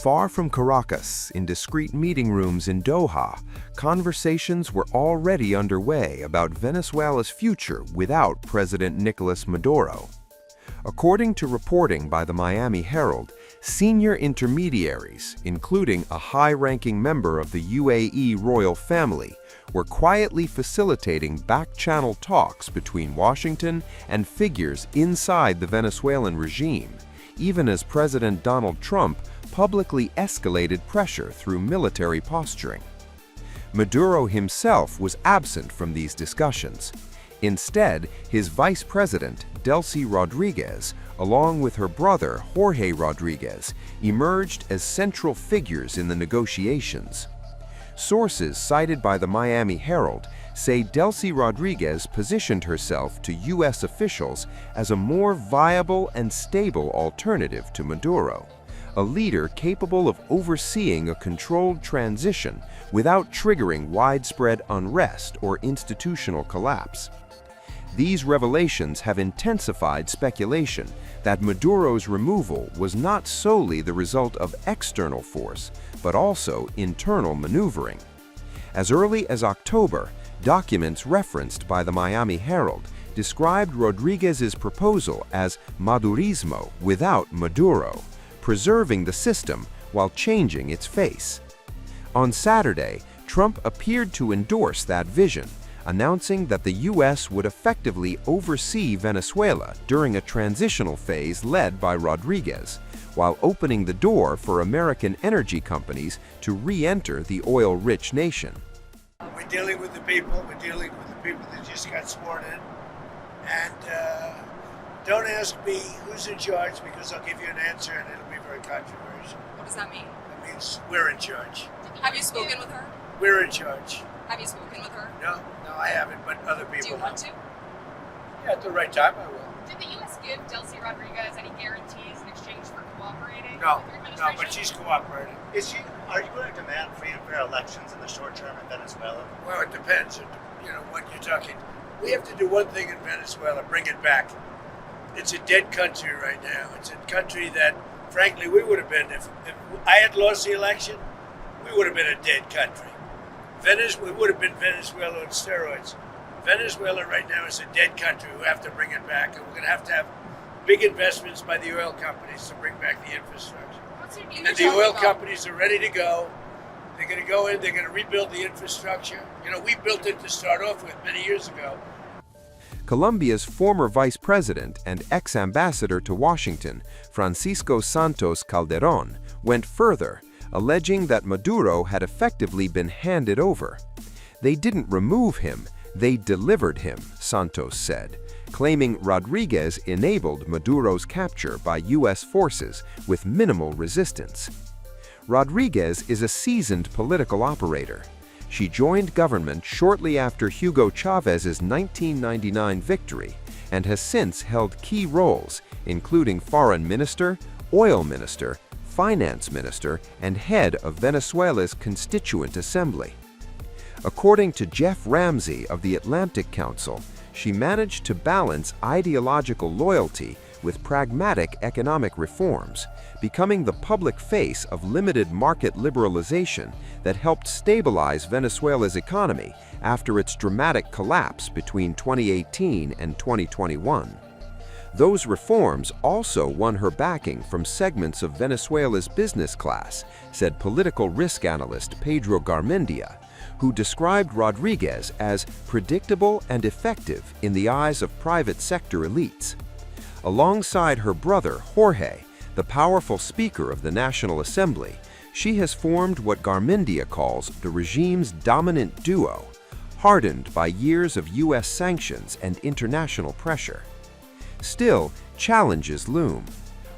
Far from Caracas, in discreet meeting rooms in Doha, conversations were already underway about Venezuela's future without President Nicolás Maduro. According to reporting by the Miami Herald, senior intermediaries, including a high-ranking member of the UAE royal family, were quietly facilitating back-channel talks between Washington and figures inside the Venezuelan regime, even as President Donald Trump publicly escalated pressure through military posturing. Maduro himself was absent from these discussions. Instead, his vice president, Delcy Rodriguez, along with her brother, Jorge Rodríguez, emerged as central figures in the negotiations. Sources cited by the Miami Herald say Delcy Rodriguez positioned herself to U.S. officials as a more viable and stable alternative to Maduro, a leader capable of overseeing a controlled transition without triggering widespread unrest or institutional collapse. These revelations have intensified speculation that Maduro's removal was not solely the result of external force, but also internal maneuvering. As early as October, documents referenced by the Miami Herald described Rodriguez's proposal as Madurismo without Maduro, preserving the system while changing its face. On Saturday, Trump appeared to endorse that vision, announcing that the U.S. would effectively oversee Venezuela during a transitional phase led by Rodriguez, while opening the door for American energy companies to re-enter the oil-rich nation. We're dealing with the people. We're dealing with the people that just got sworn in. And don't ask me who's in charge, because I'll give you an answer and it'll be very controversial. What does that mean? It means we're in charge. Have you spoken with her? We're in charge. Have you spoken with her? No, I haven't, but other people Do you want to? Yeah, at the right time I will. Did the U.S. give Delcy Rodriguez any guarantees in exchange for cooperating No, with your no, administration? but she's cooperating. Are you going to demand free and fair elections in the short term in Venezuela? Well, it depends on, what you're talking. We have to do one thing in Venezuela, bring it back. It's a dead country right now. It's a country that, frankly, we would have been, if I had lost the election, we would have been a dead country. We would have been Venezuela on steroids. Venezuela right now is a dead country. We have to bring it back, and we're going to have big investments by the oil companies to bring back the infrastructure. What's your And the oil companies are ready to go. They're going to go in, they're going to rebuild the infrastructure. We built it to start off with many years ago. Colombia's former vice president and ex-ambassador to Washington, Francisco Santos Calderón, went further, alleging that Maduro had effectively been handed over. They didn't remove him, they delivered him, Santos said, claiming Rodriguez enabled Maduro's capture by U.S. forces with minimal resistance. Rodriguez is a seasoned political operator. She joined government shortly after Hugo Chávez's 1999 victory and has since held key roles, including foreign minister, oil minister, finance minister, and head of Venezuela's Constituent Assembly. According to Jeff Ramsey of the Atlantic Council, she managed to balance ideological loyalty with pragmatic economic reforms, becoming the public face of limited market liberalization that helped stabilize Venezuela's economy after its dramatic collapse between 2018 and 2021. Those reforms also won her backing from segments of Venezuela's business class, said political risk analyst Pedro Garmendia, who described Rodriguez as predictable and effective in the eyes of private sector elites. Alongside her brother, Jorge, the powerful Speaker of the National Assembly, she has formed what Garmendia calls the regime's dominant duo, hardened by years of U.S. sanctions and international pressure. Still, challenges loom.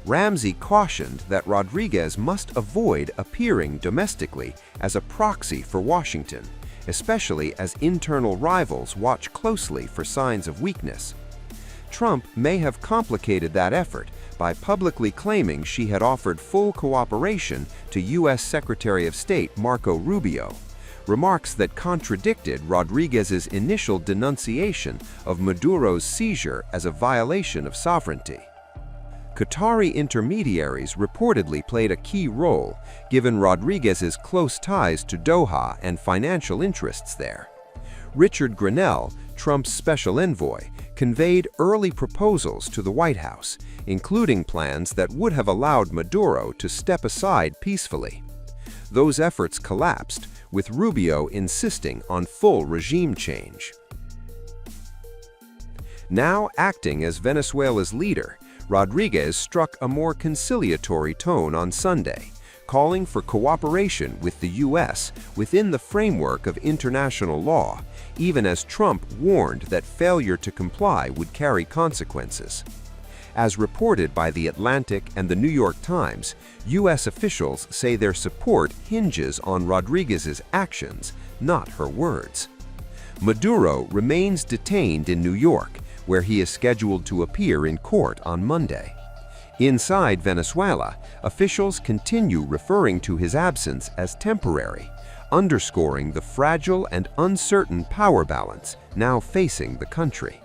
Ramsey cautioned that Rodriguez must avoid appearing domestically as a proxy for Washington, especially as internal rivals watch closely for signs of weakness. Trump may have complicated that effort by publicly claiming she had offered full cooperation to U.S. Secretary of State Marco Rubio, remarks that contradicted Rodriguez's initial denunciation of Maduro's seizure as a violation of sovereignty. Qatari intermediaries reportedly played a key role, given Rodriguez's close ties to Doha and financial interests there. Richard Grenell, Trump's special envoy, conveyed early proposals to the White House, including plans that would have allowed Maduro to step aside peacefully. Those efforts collapsed, with Rubio insisting on full regime change. Now acting as Venezuela's leader, Rodriguez struck a more conciliatory tone on Sunday, calling for cooperation with the U.S. within the framework of international law, even as Trump warned that failure to comply would carry consequences. As reported by The Atlantic and The New York Times, U.S. officials say their support hinges on Rodriguez's actions, not her words. Maduro remains detained in New York, where he is scheduled to appear in court on Monday. Inside Venezuela, officials continue referring to his absence as temporary, underscoring the fragile and uncertain power balance now facing the country.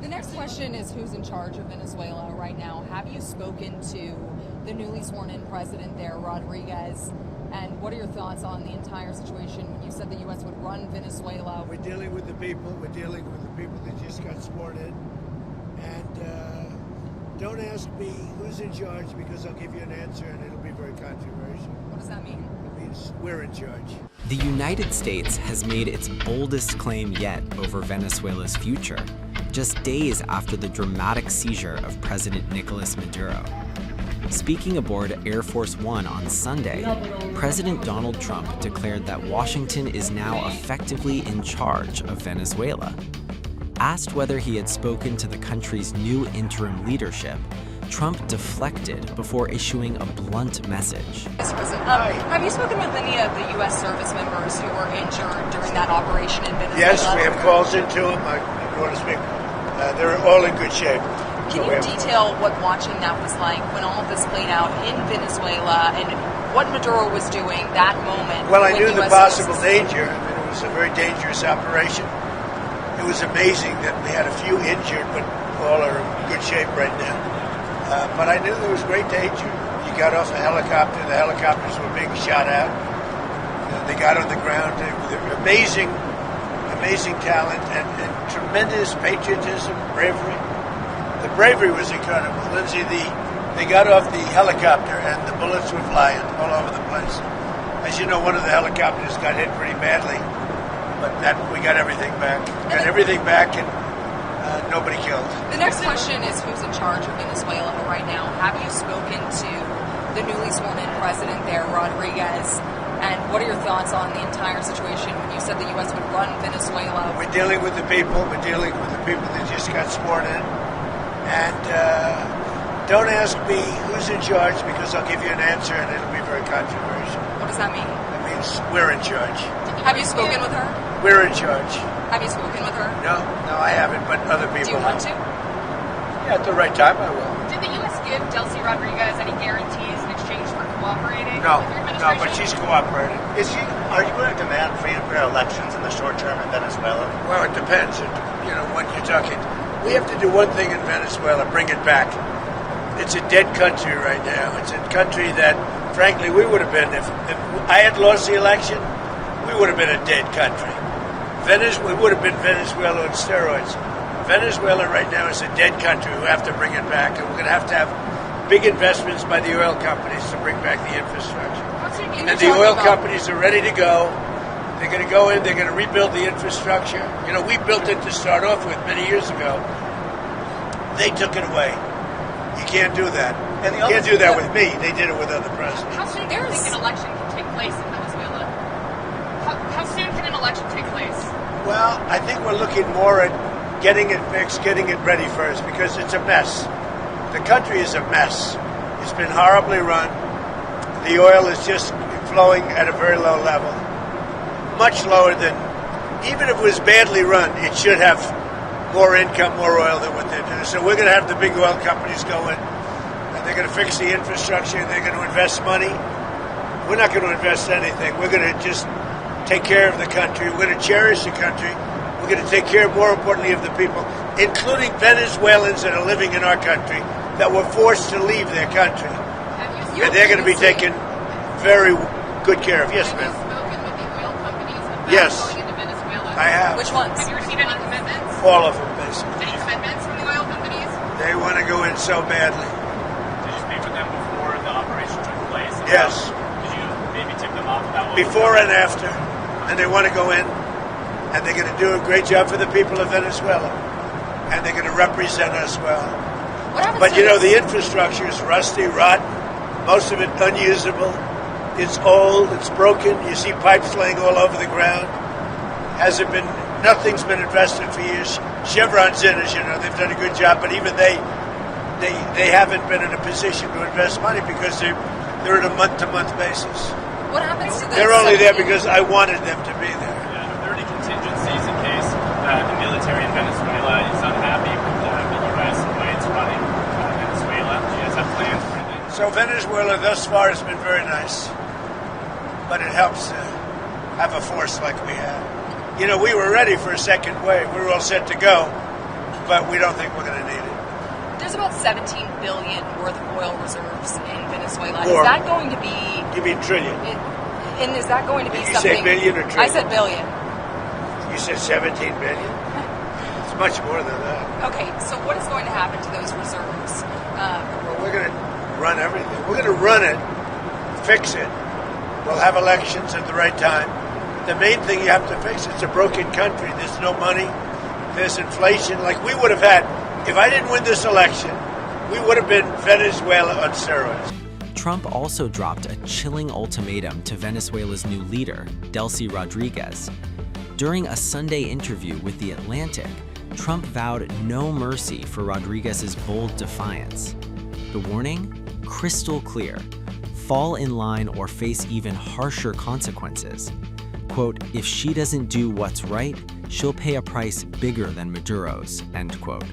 The next question is who's in charge of Venezuela right now? Have you spoken to the newly sworn-in president there, Rodriguez? And what are your thoughts on the entire situation when you said the U.S. would run Venezuela? We're dealing with the people. We're dealing with the people that just got sworn in. And don't ask me who's in charge, because I'll give you an answer and it'll be very controversial. What does that mean? It means we're in charge. The United States has made its boldest claim yet over Venezuela's future, just days after the dramatic seizure of President Nicolás Maduro. Speaking aboard Air Force One on Sunday, President Donald Trump declared that Washington is now effectively in charge of Venezuela. Asked whether he had spoken to the country's new interim leadership, Trump deflected before issuing a blunt message. Vice President, have you spoken with any of the U.S. service members who were injured during that operation in Venezuela? Yes, we have calls into them. I want to speak. They're all in good shape. Can you detail what watching that was like when all of this played out in Venezuela and what Maduro was doing that moment? Well, I knew the possible danger. I mean, it was a very dangerous operation. It was amazing that we had a few injured, but all are in good shape right now. But I knew there was great danger. You got off a helicopter. The helicopters were being shot out. They got on the ground. They were amazing talent and tremendous patriotism, bravery. The bravery was incredible. Lindsay, they got off the helicopter and the bullets were flying all over the place. As you know, one of the helicopters got hit pretty badly, but we got everything back. Got everything back and nobody killed. The next question is who's in charge of Venezuela right now? Have you spoken to the newly sworn-in president there, Rodriguez? And what are your thoughts on the entire situation when you said the U.S. would run Venezuela? We're dealing with the people. We're dealing with the people that just got sworn in. And don't ask me who's in charge, because I'll give you an answer and it'll be very controversial. What does that mean? It means we're in charge. Have you spoken with her? We're in charge. Have you spoken with her? No, I haven't, but other people Do you want to? Yeah, at the right time I will. Did the U.S. give Delcy Rodriguez any guarantees in exchange for cooperating No, with your administration? but she's cooperating. Are you going to demand free and fair elections in the short term in Venezuela? Well, it depends. What you're talking. We have to do one thing in Venezuela, bring it back. It's a dead country right now. It's a country that, frankly, we would have been, if I had lost the election, we would have been a dead country. We would have been Venezuela on steroids. Venezuela right now is a dead country. We have to bring it back, and we're going to have big investments by the oil companies to bring back the infrastructure. And the oil companies are ready to go. They're going to go in, they're going to rebuild the infrastructure. We built it to start off with many years ago. They took it away. You can't do that. And you can't do that with me. They did it with other presidents. How soon do you think an election can take place in Venezuela? How soon can an election take place? Well, I think we're looking more at getting it fixed, getting it ready first, because it's a mess. The country is a mess. It's been horribly run. The oil is just flowing at a very low level. Much lower than, even if it was badly run, it should have more income, more oil than what they're doing. So we're going to have the big oil companies go in, and they're going to fix the infrastructure, and they're going to invest money. We're not going to invest anything. We're going to just take care of the country. We're going to cherish the country. We're going to take care, more importantly, of the people, including Venezuelans that are living in our country. that were forced to leave their country. Have you And they're going to be taken very good care of. Yes, Have you ma'am. spoken with the oil companies about Yes. going into Venezuela? I have. Which ones? Have you received any commitments? All of them, basically. Any commitments from the oil companies? They want to go in so badly. Did you speak with them before the operation took place? Yes. Did you maybe tip them off about what Before and after. And they want to go in, and they're going to do a great job for the people of Venezuela. And they're going to represent us well. What happens But to you know, this- the infrastructure is rusty, rotten, most of it unusable. It's old, it's broken. You see pipes laying all over the ground. Nothing's been invested for years. Chevron's in, as you know, they've done a good job, but even they haven't been in a position to invest money because they're at a month-to-month basis. What happens to this? They're only there because I wanted them to be there. Yeah, are there any contingencies in case the military in Venezuela is unhappy with the U.S. and the way it's running Venezuela? Do you guys have plans for anything? So Venezuela thus far has been very nice, but it helps to have a force like we have. You know, we were ready for a second wave. We were all set to go, but we don't think we're going to need it. There's about 17 billion worth of oil reserves in Venezuela. More. Is that going to be? You mean trillion? And is that going to be Did you say something? billion or I trillion? said billion. You said 17 billion? It's much more than that. Okay, so what is going to happen to those reserves? Well, we're going to run everything. We're going to run it, fix it. We'll have elections at the right time. The main thing you have to fix, it's a broken country. There's no money. There's inflation. Like we would have had, if I didn't win this election, we would have been Venezuela on steroids. Trump also dropped a chilling ultimatum to Venezuela's new leader, Delcy Rodriguez. During a Sunday interview with The Atlantic, Trump vowed no mercy for Rodriguez's bold defiance. The warning? Crystal clear. Fall in line or face even harsher consequences. Quote, if she doesn't do what's right, she'll pay a price bigger than Maduro's, end quote.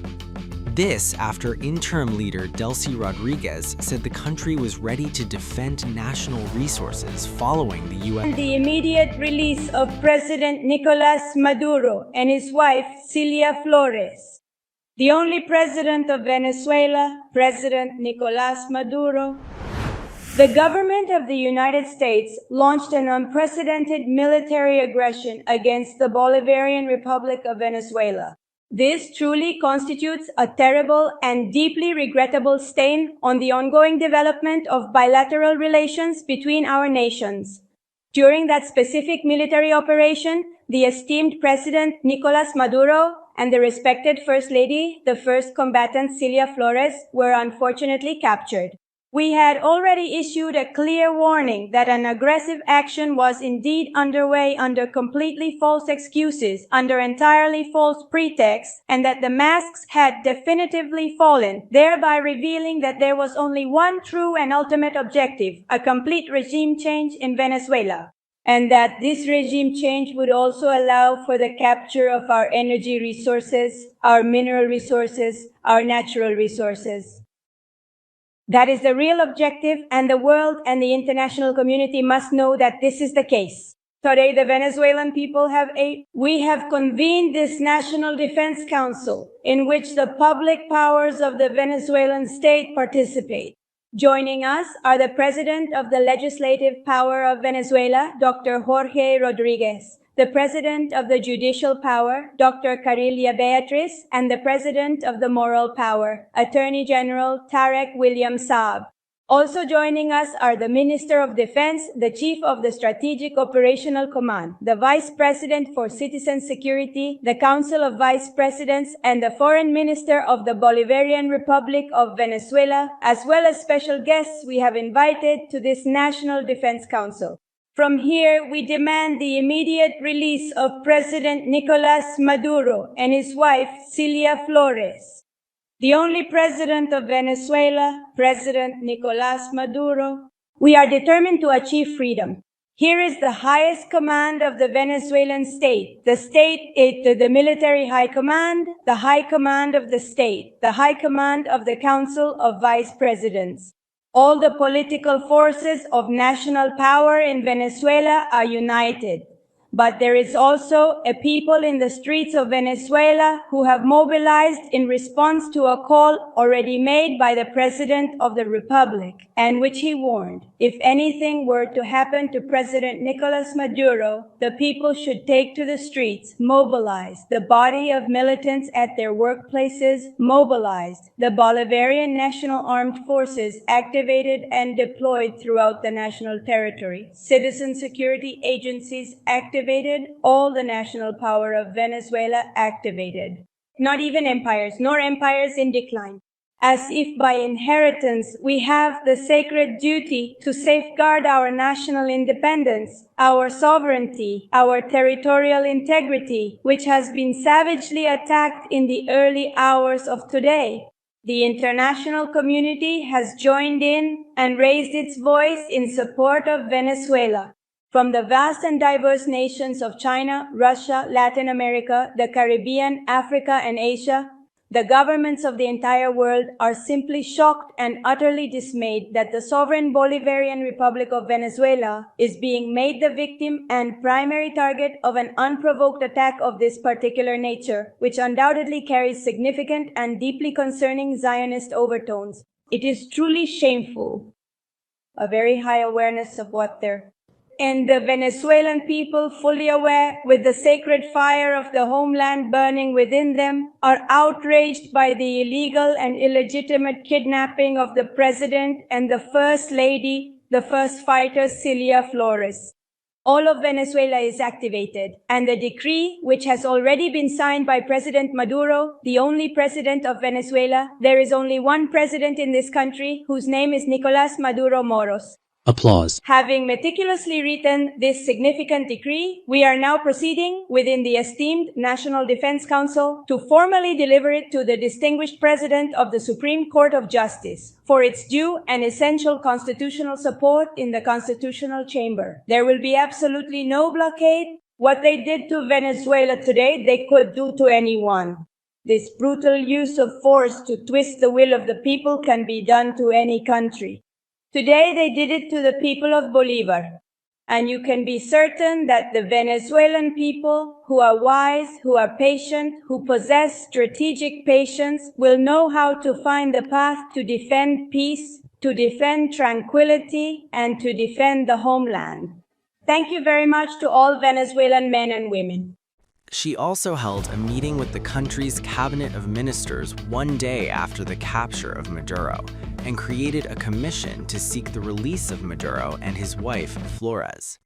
This after interim leader Delcy Rodriguez said the country was ready to defend national resources following the U.S. The immediate release of President Nicolás Maduro and his wife, Celia Flores. The only president of Venezuela, President Nicolás Maduro. The government of the United States launched an unprecedented military aggression against the Bolivarian Republic of Venezuela. This truly constitutes a terrible and deeply regrettable stain on the ongoing development of bilateral relations between our nations. During that specific military operation, the esteemed President Nicolás Maduro and the respected First Lady, the first combatant Celia Flores, were unfortunately captured. We had already issued a clear warning that an aggressive action was indeed underway under completely false excuses, under entirely false pretexts, and that the masks had definitively fallen, thereby revealing that there was only one true and ultimate objective, a complete regime change in Venezuela. And that this regime change would also allow for the capture of our energy resources, our mineral resources, our natural resources. That is the real objective, and the world and the international community must know that this is the case. Today, the Venezuelan people we have convened this National Defense Council, in which the public powers of the Venezuelan state participate. Joining us are the President of the Legislative Power of Venezuela, Dr. Jorge Rodríguez, the President of the Judicial Power, Dr. Carilia Beatriz, and the President of the Moral Power, Attorney General Tarek William Saab. Also joining us are the Minister of Defense, the Chief of the Strategic Operational Command, the Vice President for Citizen Security, the Council of Vice Presidents, and the Foreign Minister of the Bolivarian Republic of Venezuela, as well as special guests we have invited to this National Defense Council. From here, we demand the immediate release of President Nicolás Maduro and his wife, Celia Flores. The only president of Venezuela, President Nicolás Maduro. We are determined to achieve freedom. Here is the highest command of the Venezuelan state. The state is the military high command, the high command of the state, the high command of the Council of Vice Presidents. All the political forces of national power in Venezuela are united. But there is also a people in the streets of Venezuela who have mobilized in response to a call already made by the President of the Republic, and which he warned, if anything were to happen to President Nicolás Maduro, the people should take to the streets, mobilize the body of militants at their workplaces, mobilized the Bolivarian National Armed Forces activated and deployed throughout the national territory, citizen security agencies activated, all the national power of Venezuela activated. Not even empires, nor empires in decline. As if by inheritance we have the sacred duty to safeguard our national independence, our sovereignty, our territorial integrity, which has been savagely attacked in the early hours of today. The international community has joined in and raised its voice in support of Venezuela. From the vast and diverse nations of China, Russia, Latin America, the Caribbean, Africa, and Asia, the governments of the entire world are simply shocked and utterly dismayed that the sovereign Bolivarian Republic of Venezuela is being made the victim and primary target of an unprovoked attack of this particular nature, which undoubtedly carries significant and deeply concerning Zionist overtones. It is truly shameful. A very high awareness of what they're and the Venezuelan people, fully aware, with the sacred fire of the homeland burning within them, are outraged by the illegal and illegitimate kidnapping of the President and the First Lady, the first fighter, Cilia Flores. All of Venezuela is activated, and the decree, which has already been signed by President Maduro, the only president of Venezuela, there is only one president in this country, whose name is Nicolás Maduro Moros. Applause. Having meticulously written this significant decree, we are now proceeding within the esteemed National Defense Council to formally deliver it to the distinguished President of the Supreme Court of Justice for its due and essential constitutional support in the Constitutional Chamber. There will be absolutely no blockade. What they did to Venezuela today, they could do to anyone. This brutal use of force to twist the will of the people can be done to any country. Today they did it to the people of Bolívar, and you can be certain that the Venezuelan people, who are wise, who are patient, who possess strategic patience, will know how to find the path to defend peace, to defend tranquility, and to defend the homeland. Thank you very much to all Venezuelan men and women. She also held a meeting with the country's cabinet of ministers one day after the capture of Maduro, and created a commission to seek the release of Maduro and his wife, Flores.